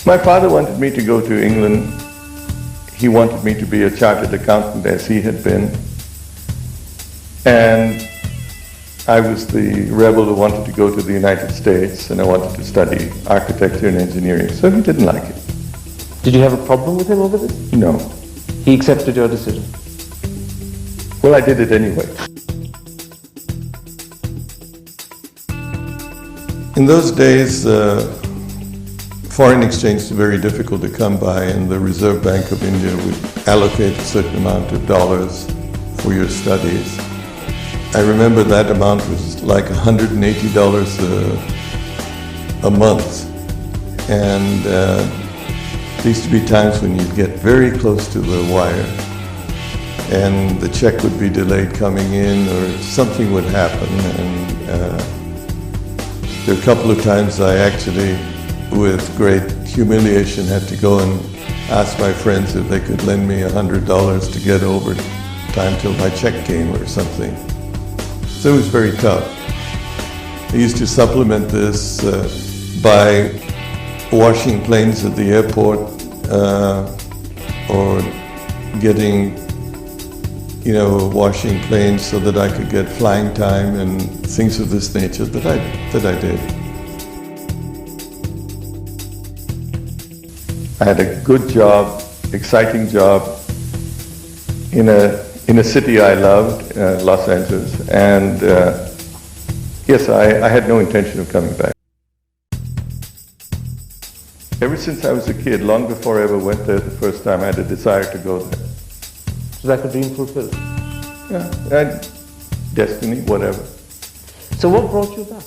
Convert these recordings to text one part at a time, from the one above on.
My father wanted me to go to England. He wanted me to be a chartered accountant as he had been. And I was the rebel who wanted to go to the United States, and I wanted to study architecture and engineering. So he didn't like it. Did you have a problem with him over this? No. He accepted your decision? Well, I did it anyway. In those days, foreign exchange was very difficult to come by, and the Reserve Bank of India would allocate a certain amount of dollars for your studies. I remember that amount was like $180 a month. And there used to be times when you'd get very close to the wire and the check would be delayed coming in or something would happen. And there were a couple of times I actually, with great humiliation, had to go and ask my friends if they could lend me $100 to get over time till my check came or something. So it was very tough. I used to supplement this by washing planes at the airport or getting, washing planes so that I could get flying time and things of this nature that I did. I had a good job, exciting job in a city I loved, Los Angeles, and yes, I had no intention of coming back. Ever since I was a kid, long before I ever went there the first time, I had a desire to go there. So that could dream fulfilled? Yeah, destiny, whatever. So what brought you back?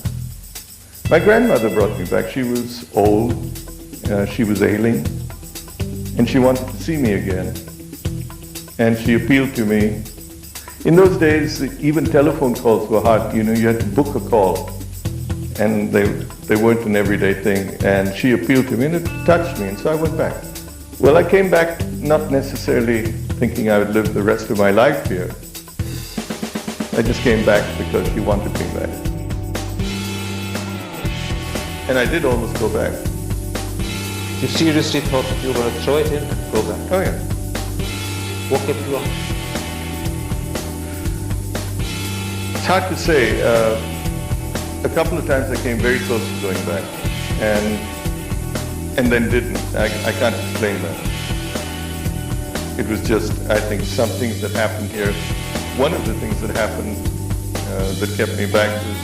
My grandmother brought me back. She was old, she was ailing, and she wanted to see me again. And she appealed to me. In those days, even telephone calls were hard. You had to book a call, and they weren't an everyday thing. And she appealed to me, and it touched me, and so I went back. Well, I came back not necessarily thinking I would live the rest of my life here. I just came back because she wanted me back. And I did almost go back. You seriously thought that you were going to throw it in and go back? Oh yeah. What kept you on? It's hard to say. A couple of times I came very close to going back, and then didn't. I can't explain that. It was just, I think, something that happened here. One of the things that happened that kept me back was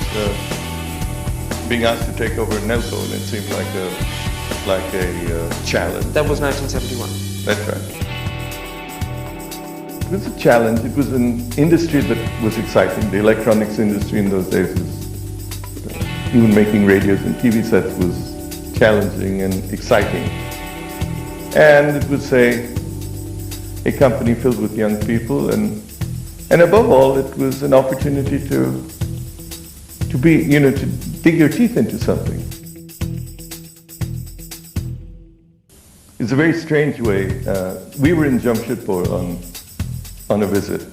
being asked to take over Nelco, and it seemed like a challenge. That was 1971. That's right. It was a challenge. It was an industry that was exciting. The electronics industry in those days was, even making radios and TV sets was challenging and exciting. And it was a company filled with young people, and above all, it was an opportunity to dig your teeth into something. It's a very strange way. We were in Jamshedpur on a visit,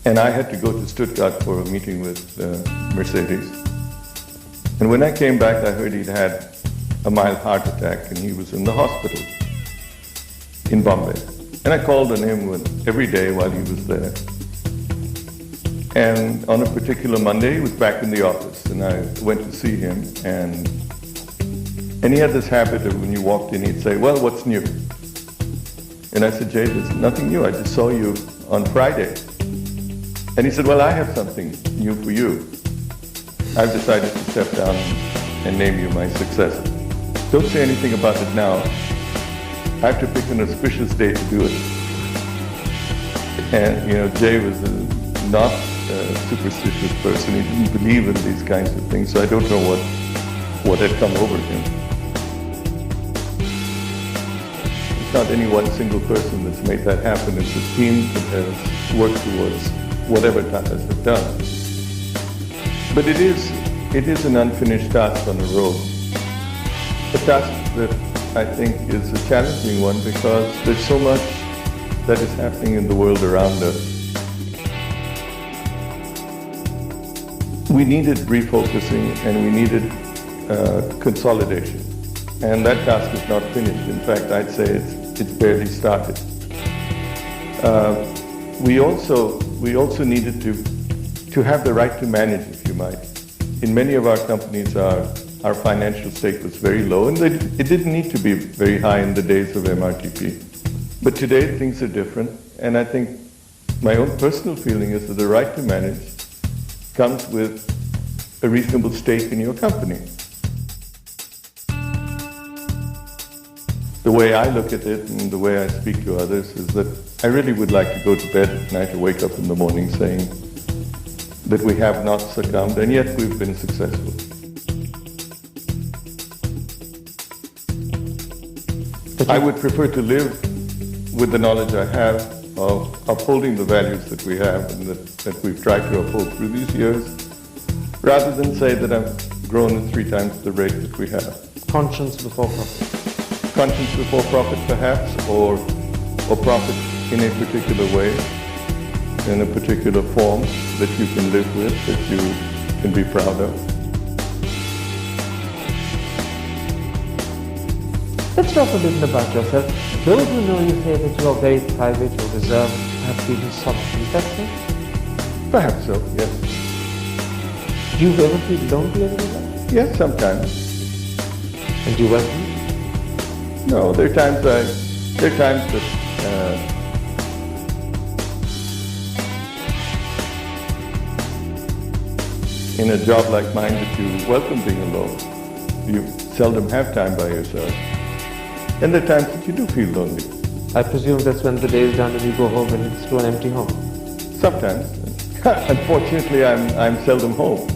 and I had to go to Stuttgart for a meeting with Mercedes. And when I came back, I heard he'd had a mild heart attack and he was in the hospital in Bombay. And I called on him every day while he was there. And on a particular Monday, he was back in the office, and I went to see him, and he had this habit of when you walked in, he'd say, "Well, what's new?" And I said, "Jay, there's nothing new. I just saw you on Friday." And he said, "Well, I have something new for you. I've decided to step down and name you my successor. Don't say anything about it now. I have to pick an auspicious day to do it." And, Jay was not a superstitious person. He didn't believe in these kinds of things, so I don't know what had come over him. It's not any one single person that's made that happen. It's a team that has worked towards whatever Tatas have done. But it is an unfinished task on the road. A task that I think is a challenging one because there's so much that is happening in the world around us. We needed refocusing and we needed consolidation. And that task is not finished. In fact, I'd say it's barely started. We also needed to have the right to manage, if you might. In many of our companies, our financial stake was very low, and it didn't need to be very high in the days of MRTP. But today, things are different, and I think my own personal feeling is that the right to manage comes with a reasonable stake in your company. The way I look at it and the way I speak to others is that I really would like to go to bed at night or wake up in the morning saying that we have not succumbed, and yet we've been successful. I would prefer to live with the knowledge I have of upholding the values that we have and that we've tried to uphold through these years, rather than say that I've grown at 3 times the rate that we have. Conscience before profit. Conscience before profit, perhaps, or profit in a particular way, in a particular form that you can live with, that you can be proud of. Let's talk a little about yourself. Those who know you say that you are very private or reserved, perhaps even soft. Is that so? Perhaps so, yes. Do you ever feel lonely as a result? Yes, sometimes. And do you welcome it? No, there are times that in a job like mine that you welcome being alone. You seldom have time by yourself. And there are times that you do feel lonely. I presume that's when the day is done and you go home and it's to an empty home. Sometimes. Unfortunately, I'm seldom home.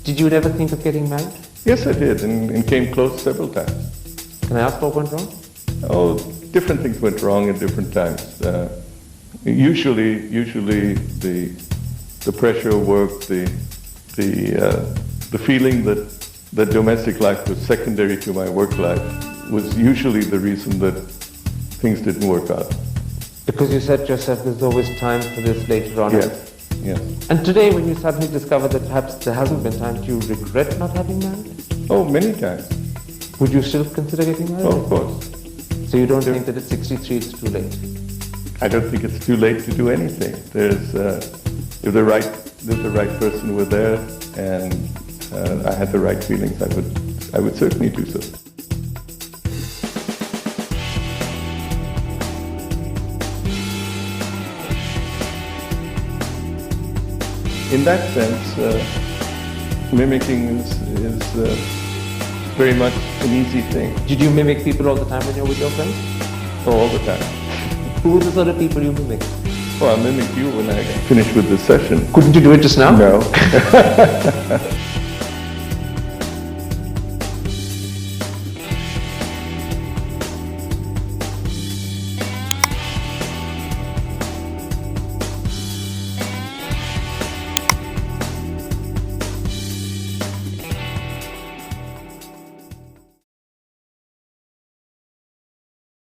Did you never think of getting married? Yes, I did, and came close several times. Can I ask what went wrong? Oh, different things went wrong at different times. Usually the pressure of work, the feeling that domestic life was secondary to my work life was usually the reason that things didn't work out. Because you said to yourself there's always time for this later on. Yes. Yes. And today when you suddenly discover that perhaps there hasn't been time, do you regret not having married? Oh, many times. Would you still consider getting married? Oh, of course. So you don't think that at 63 it's too late? I don't think it's too late to do anything. If the right person were there and I had the right feelings, I would certainly do so. In that sense, mimicking is very much an easy thing. Did you mimic people all the time when you're with your friends? Oh, all the time. Who are the sort of people you mimic? Well, I'll mimic you when I finish with this session. Couldn't you do it just now? No.